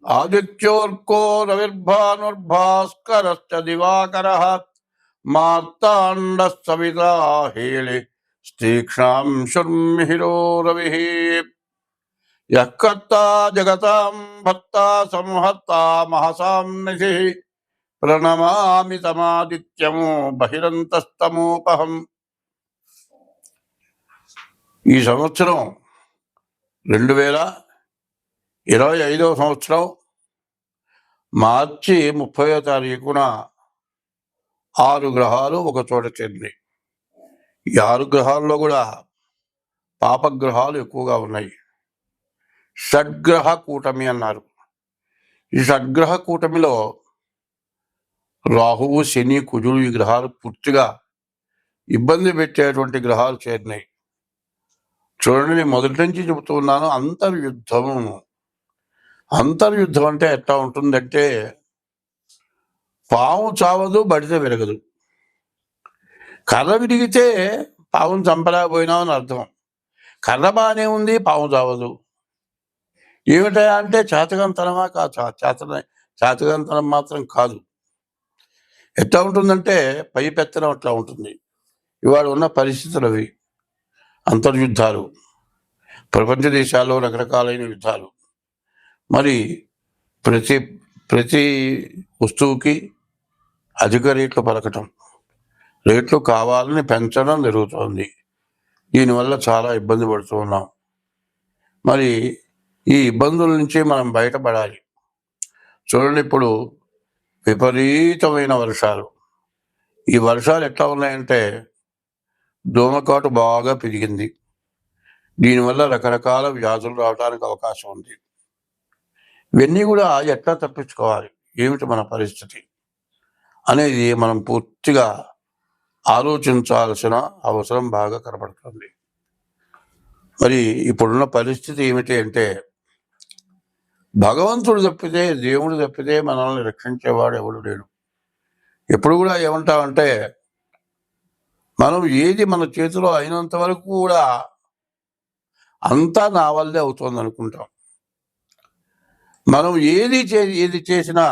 ఆదిత్యోర్కో రవిర్భానుర్భాస్కరశ్చ దివాకరః మార్తాండ సవితా హేళి తీక్ష్ణాంశుర్మిహిరో రవిః యః కర్తా జగతాం భర్తా సంహర్తా మహసాం నిధిః ప్రణమామి తమాదిత్యం బహిరంతస్తమోపహం. ఈ సంవత్సరం 2025 సంవత్సరం మార్చి 30వ తారీఖున 6 గ్రహాలు ఒక చోట చేరినాయి. ఈ 6 గ్రహాల్లో కూడా పాపగ్రహాలు ఎక్కువగా ఉన్నాయి. షడ్గ్రహ కూటమి అన్నారు. ఈ షడ్గ్రహ కూటమిలో రాహువు, శని, కుజుడు ఈ గ్రహాలు పూర్తిగా ఇబ్బంది పెట్టేటువంటి గ్రహాలు చేరినాయి. చూడండి, నేను మొదటి నుంచి చెబుతూ ఉన్నాను, అంతర్యుద్ధము. అంతర్యుద్ధం అంటే ఎట్లా ఉంటుందంటే, పాము చావదు, బడితే విరగదు. కర్ర విరిగితే పావును చంపలేకపోయినావు అని అర్థం. కర్ర బాగానే ఉంది, పాము చావదు. ఏమిటా అంటే చేతకంతనమా కాదు. చేతకంతనం మాత్రం కాదు. ఎట్లా ఉంటుందంటే పై పెత్తనం అట్లా ఉంటుంది. ఇవాళ ఉన్న పరిస్థితులు అవి. అంతర్యుద్ధాలు, ప్రపంచ దేశాల్లో రకరకాలైన యుద్ధాలు. మరి ప్రతి వస్తువుకి అధిక రేట్లు పలకటం, రేట్లు కావాలని పెంచడం జరుగుతోంది. దీనివల్ల చాలా ఇబ్బంది పడుతూ ఉన్నాం. మరి ఈ ఇబ్బందుల నుంచి మనం బయటపడాలి. చూడండి, ఇప్పుడు విపరీతమైన వర్షాలు. ఈ వర్షాలు ఎట్లా ఉన్నాయంటే దోమకాటు బాగా పెరిగింది. దీనివల్ల రకరకాల వ్యాధులు రావడానికి అవకాశం ఉంది. ఇవన్నీ కూడా ఎట్లా తప్పించుకోవాలి, ఏమిటి మన పరిస్థితి అనేది మనం పూర్తిగా ఆలోచించాల్సిన అవసరం బాగా కనపడుతుంది. మరి ఇప్పుడున్న పరిస్థితి ఏమిటి అంటే, భగవంతుడు తప్పితే, దేవుడు తప్పితే మనల్ని రక్షించేవాడు ఎవడు లేడు. ఎప్పుడు కూడా ఏమంటామంటే, మనం ఏది మన చేతిలో అయినంత వరకు కూడా అంతా నా వల్లే అవుతుంది అనుకుంటాం. మనం ఏది చేసినా,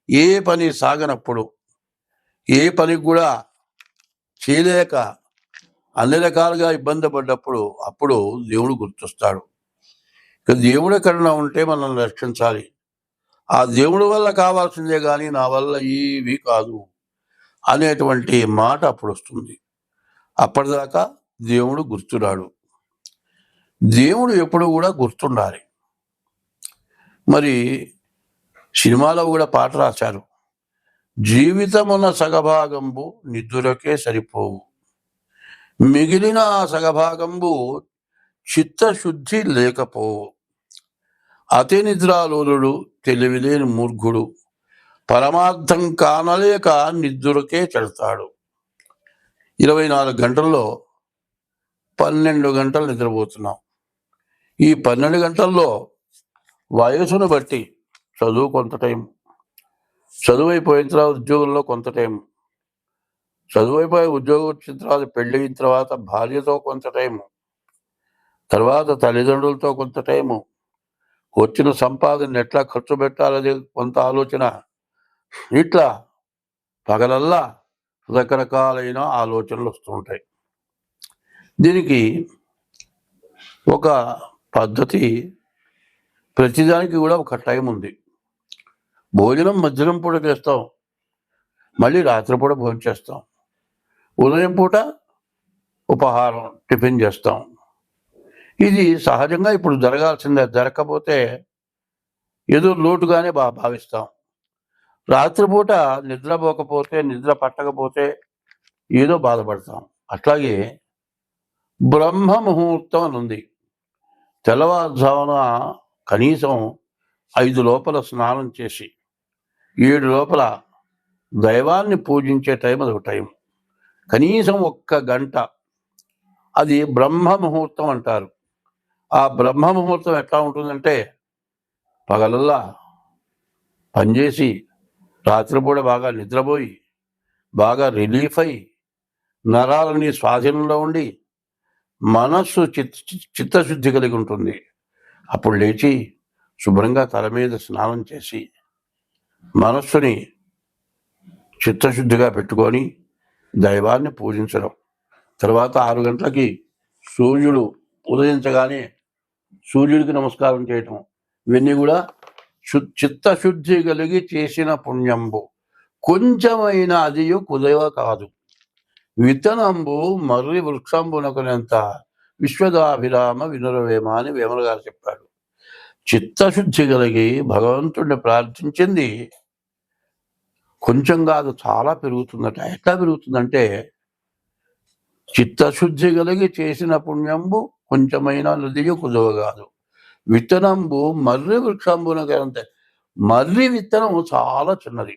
ఏ పని సాగనప్పుడు, ఏ పనికి కూడా చేయలేక అన్ని రకాలుగా ఇబ్బంది పడ్డప్పుడు, అప్పుడు దేవుడు గుర్తొస్తాడు. దేవుడు ఎక్కడన్నా ఉంటే మనల్ని రక్షించాలి. ఆ దేవుడి వల్ల కావాల్సిందే కానీ నా వల్ల ఏవి కాదు అనేటువంటి మాట అప్పుడు వస్తుంది. అప్పటిదాకా దేవుడు గుర్తురాడు. దేవుడు ఎప్పుడు కూడా గుర్తుండాలి. మరి సినిమాలో కూడా పాట రాశారు, జీవితమున సగభాగంబు నిద్దురకే సరిపోవు, మిగిలిన సగభాగంబు చిత్తశుద్ధి లేకపోవు, అతి నిద్రాలోలుడు తెలివిలేని మూర్ఖుడు, పరమార్థం కానలేక నిద్దురకే చెడతాడు. 24 గంటల్లో 12 గంటలు నిద్రపోతున్నాం. ఈ 12 గంటల్లో వయసును బట్టి చదువు కొంత టైం, చదువు అయిపోయిన తర్వాత ఉద్యోగంలో కొంత టైం, చదువు అయిపోయి ఉద్యోగం వచ్చిన తర్వాత పెళ్ళి అయిన తర్వాత భార్యతో కొంత టైము, తర్వాత తల్లిదండ్రులతో కొంత టైము, వచ్చిన సంపాదన ఎట్లా ఖర్చు పెట్టాలనే కొంత ఆలోచన. ఇట్లా పగలల్లా రకరకాలైన ఆలోచనలు వస్తూ ఉంటాయి. దీనికి ఒక పద్ధతి, ప్రతిదానికి కూడా ఒక టైం ఉంది. భోజనం మధ్యాహ్నం పూట చేస్తాం, మళ్ళీ రాత్రిపూట భోజనం చేస్తాం, ఉదయం పూట ఉపహారం టిఫిన్ చేస్తాం. ఇది సహజంగా ఇప్పుడు జరగాల్సిందే. జరగకపోతే ఏదో లోటుగానే భావిస్తాం. రాత్రిపూట నిద్రపోకపోతే, నిద్ర పట్టకపోతే ఏదో బాధపడతాం. అట్లాగే బ్రహ్మ ముహూర్తం అని ఉంది. తెల్లవారుజామున కనీసం 5 లోపల స్నానం చేసి 7 లోపల దైవాన్ని పూజించే టైం అదొక టైం. కనీసం 1 గంట, అది బ్రహ్మ ముహూర్తం అంటారు. ఆ బ్రహ్మ ముహూర్తం ఎట్లా ఉంటుందంటే, పగలల్లా పనిచేసి రాత్రిపూట బాగా నిద్రపోయి బాగా రిలీఫ్ అయి నరాలని స్వాధీనంలో ఉండి మనస్సు చిత్తశుద్ధి కలిగి ఉంటుంది. అప్పుడు లేచి శుభ్రంగా తల మీద స్నానం చేసి మనస్సుని చిత్తశుద్ధిగా పెట్టుకొని దైవాన్ని పూజించడం. తర్వాత 6 గంటలకి సూర్యుడు ఉదయించగానే సూర్యుడికి నమస్కారం చేయటం. ఇవన్నీ కూడా చిత్తశుద్ధి కలిగి చేసిన పుణ్యంబు కొంచెమైన అదియు కుదవ కాదు. విత్తనంబు మర్రి వృక్షంబునకునంత విశ్వదాభిరామ వినురవేమ అని వేమన గారు చెప్పాడు. చిత్తశుద్ధి కలిగి భగవంతుడిని ప్రార్థించింది కొంచెం కాదు, చాలా పెరుగుతుందట. ఎట్లా పెరుగుతుందంటే, చిత్తశుద్ధి కలిగి చేసిన పుణ్యంబు కొంచెమైన నదియు కుదవ కాదు. విత్తనంబు మర్రి వృక్షంబునకంత. మర్రి విత్తనం చాలా చిన్నది,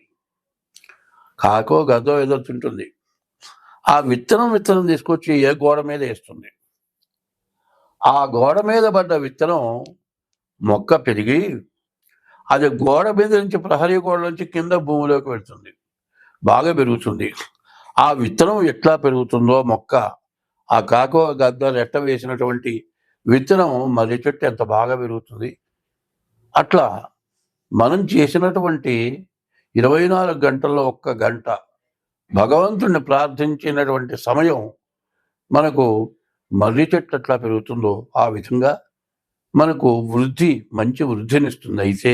కాకో గదో ఏదో తింటుంది. ఆ విత్తనం తీసుకొచ్చి ఏ గోడ మీద వేస్తుంది. ఆ గోడ మీద పడ్డ విత్తనం మొక్క పెరిగి అది గోడ మీద నుంచి, ప్రహరీ గోడ నుంచి కింద భూమిలోకి వెళ్తుంది, బాగా పెరుగుతుంది. ఆ విత్తనం ఎట్లా పెరుగుతుందో మొక్క, ఆ కాకో గద్ద రెట్ట వేసినటువంటి విత్తనం మర్రి చెట్టు ఎంత బాగా పెరుగుతుంది. అట్లా మనం చేసినటువంటి 24 గంటల్లో 1 గంట భగవంతుడిని ప్రార్థించినటువంటి సమయం మనకు మర్రి చెట్టు ఎట్లా పెరుగుతుందో ఆ విధంగా మనకు మంచి వృద్ధినిస్తుంది. అయితే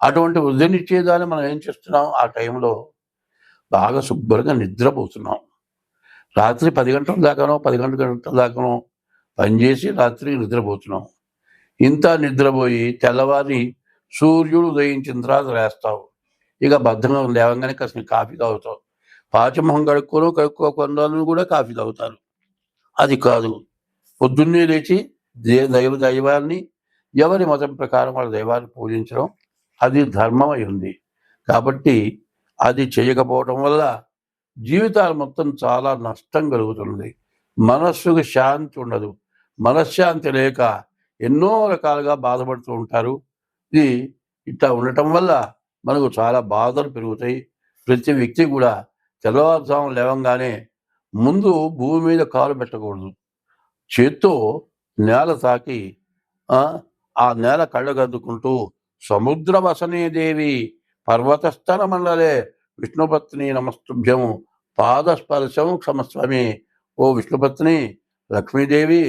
అటువంటి వృద్ధినిచ్చేదాన్ని మనం ఏం చేస్తున్నాం, ఆ టైంలో బాగా శుభ్రంగా నిద్రపోతున్నాం. రాత్రి 10 గంటల దాకానో 11 గంటల దాకానో పనిచేసి రాత్రి నిద్రపోతున్నాం. ఇంత నిద్రపోయి తెల్లవారి సూర్యుడు ఉదయించిన తర్వాత లేస్తావు. ఇక బద్ధంగా లేవగానే కాస్త కాఫీ తాగుతావు. పాచమొహం కడుక్కోకుండా కూడా కాఫీ తాగుతారు. అది కాదు, పొద్దున్నే లేచి దైవాన్ని, ఎవరి మతం ప్రకారం వాళ్ళ దైవాన్ని పూజించడం అది ధర్మమై ఉంది. కాబట్టి అది చేయకపోవటం వల్ల జీవితాలు మొత్తం చాలా నష్టం కలుగుతుంది. మనస్సుకు శాంతి ఉండదు. మనశ్శాంతి లేక ఎన్నో రకాలుగా బాధపడుతూ ఉంటారు. ఇది ఇట్లా ఉండటం వల్ల మనకు చాలా బాధలు పెరుగుతాయి. ప్రతి వ్యక్తి కూడా తెల్లవారుజాము లేవంగానే ముందు భూమి మీద కాలు పెట్టకూడదు. చేత్తో నేల తాకి ఆ నేల కళ్ళగద్దుకుంటూ సముద్ర వసనే దేవి పర్వతస్థల మండలే విష్ణుపత్ని నమస్తుభ్యం పాదస్పర్శం క్షమస్వమి. ఓ విష్ణుపత్ని లక్ష్మీదేవి,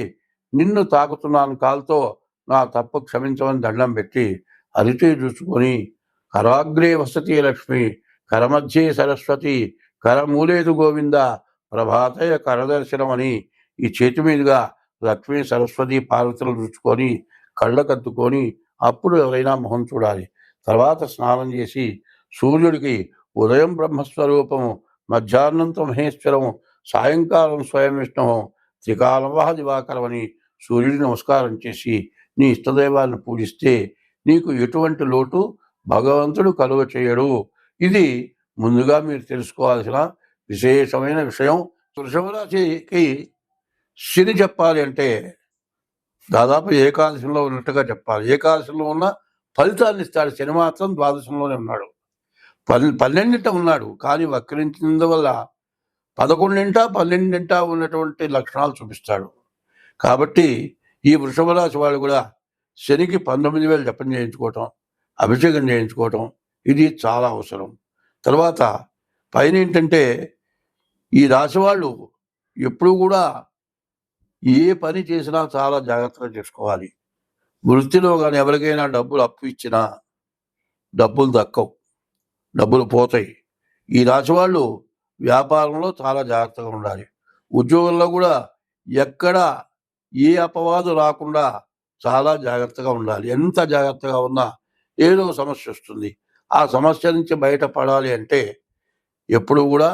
నిన్ను తాకుతున్నాను కాలుతో, నా తప్పు క్షమించమని దండం పెట్టి అరిచి చూసుకొని, కరాగ్రే వసతి లక్ష్మి, కరమధ్యే సరస్వతి, కరమూలేదు గోవింద, ప్రభాతయ కరదర్శనం అని ఈ చేతి మీదుగా లక్ష్మీ సరస్వతి పార్వతులు రుచుకొని కళ్ళకద్దుకొని అప్పుడు ఎవరైనా మొహం చూడాలి. తర్వాత స్నానం చేసి సూర్యుడికి ఉదయం బ్రహ్మస్వరూపము, మధ్యాహ్నంతో మహేశ్వరము, సాయంకాలం స్వయం విష్ణువు, త్రికాలవహ దివాకరం అని సూర్యుడికి నమస్కారం చేసి నీ ఇష్టదైవాన్ని పూజిస్తే నీకు ఎటువంటి లోటు భగవంతుడు కలుగ చేయడు. ఇది ముందుగా మీరు తెలుసుకోవాల్సిన విశేషమైన విషయం. వృషభ రాశికి శని చెప్పాలి అంటే దాదాపు ఏకాదశంలో ఉన్నట్టుగా చెప్పాలి. ఏకాదశంలో ఉన్న ఫలితాన్ని ఇస్తాడు. శని మాత్రం ద్వాదశంలోనే ఉన్నాడు, 12 ఉన్నాడు. కానీ వక్రించినందువల్ల 11, 12 ఉన్నటువంటి లక్షణాలు చూపిస్తాడు. కాబట్టి ఈ వృషభ రాశి వాళ్ళు కూడా శనికి 19,000 జపం చేయించుకోవటం, అభిషేకం చేయించుకోవటం ఇది చాలా అవసరం. తర్వాత పైన ఏంటంటే, ఈ రాశి వాళ్ళు ఎప్పుడు కూడా ఏ పని చేసినా చాలా జాగ్రత్తగా చేసుకోవాలి. వృత్తిలో కానీ ఎవరికైనా డబ్బులు అప్పు ఇచ్చినా డబ్బులు దక్కవు, డబ్బులు పోతాయి. ఈ రాశి వాళ్ళు వ్యాపారంలో చాలా జాగ్రత్తగా ఉండాలి. ఉద్యోగంలో కూడా ఎక్కడ ఏ అపవాదు రాకుండా చాలా జాగ్రత్తగా ఉండాలి. ఎంత జాగ్రత్తగా ఉన్నా ఏదో సమస్య వస్తుంది. ఆ సమస్య నుంచి బయటపడాలి అంటే ఎప్పుడు కూడా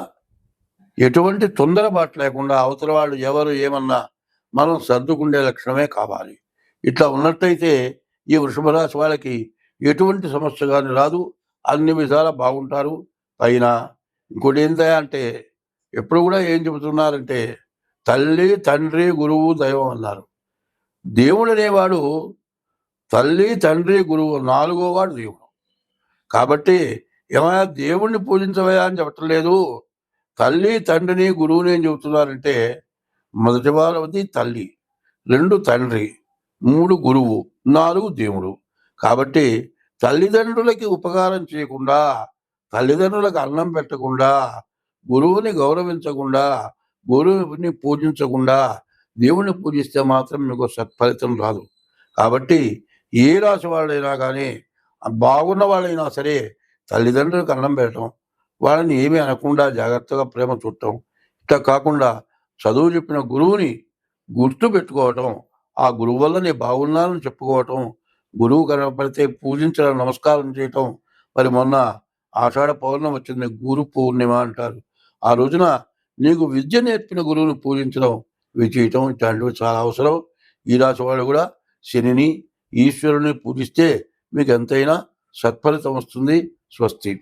ఎటువంటి తొందరపాటు లేకుండా అవతల వాళ్ళు ఎవరు ఏమన్నా మనం సర్దుకుండే లక్షణమే కావాలి. ఇట్లా ఉన్నట్టయితే ఈ వృషభ రాశి వాళ్ళకి ఎటువంటి సమస్య కానీ రాదు, అన్ని విధాలా బాగుంటారు. పైన ఇంకోటి ఏంటంటే అంటే ఎప్పుడు కూడా ఏం చెబుతున్నారంటే, తల్లి, తండ్రి, గురువు, దైవం అన్నారు. దేవుడు అనేవాడు తల్లి, తండ్రి, గురువు, 4వ వాడు దేవుడు. కాబట్టి ఏమైనా దేవుణ్ణి పూజించవయా అని చెప్పటం లేదు. తల్లి, తండ్రిని, గురువుని ఏం చెబుతున్నారంటే, మొదటి వారవది తల్లి, 2 తండ్రి, 3 గురువు, 4 దేవుడు. కాబట్టి తల్లిదండ్రులకి ఉపకారం చేయకుండా, తల్లిదండ్రులకు అన్నం పెట్టకుండా, గురువుని గౌరవించకుండా, గురువుని పూజించకుండా, దేవుణ్ణి పూజిస్తే మాత్రం మీకు సత్ఫలితం రాదు. కాబట్టి ఏ రాశి వాళ్ళైనా కానీ, బాగున్న వాళ్ళైనా సరే తల్లిదండ్రులకు అన్నం పెట్టడం, వాళ్ళని ఏమీ అనకుండా జాగ్రత్తగా ప్రేమ చూడటం, ఇట్లా కాకుండా చదువు చెప్పిన గురువుని గుర్తుపెట్టుకోవటం, ఆ గురువు వల్ల నేను బాగున్నానని చెప్పుకోవటం, గురువు కనపడితే పూజించడం, నమస్కారం చేయటం. మరి మొన్న ఆషాఢ పౌర్ణమి వచ్చింది, గురు పూర్ణిమ అంటారు. ఆ రోజున నీకు విద్య నేర్పిన గురువుని పూజించడం, ఇవి చేయటం ఇట్లాంటివి చాలా అవసరం. ఈ రాశి వాళ్ళు కూడా శనిని, ఈశ్వరుని పూజిస్తే మీకు ఎంతైనా సత్ఫలితం వస్తుంది. స్వస్తి.